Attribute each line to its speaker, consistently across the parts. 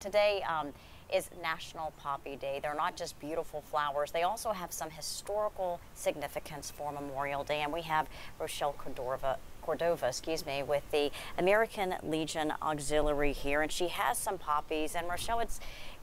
Speaker 1: Today is National Poppy Day. They're not just beautiful flowers, they also have some historical significance for Memorial Day. And we have Rochelle Cordova, with the American Legion Auxiliary here, and she has some poppies. And Rochelle,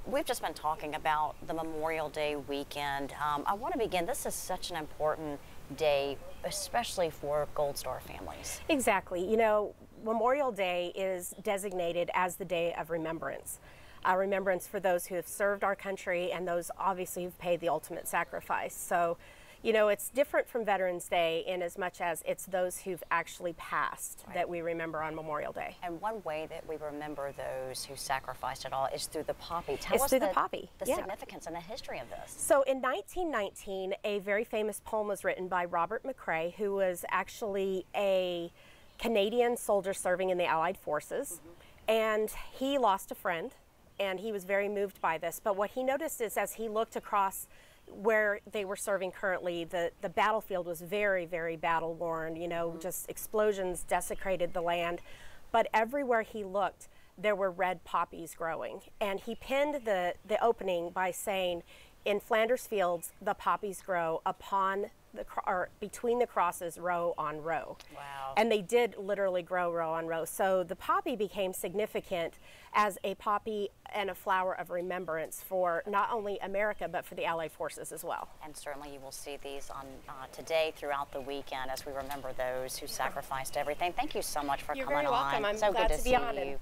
Speaker 1: we've just been talking about the Memorial Day weekend. I want to begin. This is such an important day, especially for Gold Star families.
Speaker 2: Exactly. You know, Memorial Day is designated as the day of remembrance. Remembrance for those who have served our country and those obviously who've paid the ultimate sacrifice. So, you know, it's different from Veterans Day in as much as it's those who've actually passed that we remember on Memorial Day.
Speaker 1: And one way that we remember those who sacrificed it all is through the poppy.
Speaker 2: Tell us the poppy.
Speaker 1: The significance and the history of this.
Speaker 2: So in 1919, a very famous poem was written by Robert McCrae, who was actually a Canadian soldier serving in the Allied forces. And he lost a friend, and he was very moved by this. But what he noticed is, as he looked across where they were serving currently, the battlefield was very, very battle worn. You know, just explosions desecrated the land. But everywhere he looked, there were red poppies growing. And he pinned the opening by saying, "In Flanders fields, the poppies grow upon or between the crosses, row on row."
Speaker 1: Wow.
Speaker 2: And they did literally grow row on row. So the poppy became significant as a poppy and a flower of remembrance for not only America, but for the Allied forces as well.
Speaker 1: And certainly you will see these on today throughout the weekend as we remember those who sacrificed everything. Thank you so much for coming on.
Speaker 2: You're very welcome. I'm
Speaker 1: so
Speaker 2: glad
Speaker 1: good to
Speaker 2: be
Speaker 1: see
Speaker 2: on
Speaker 1: you.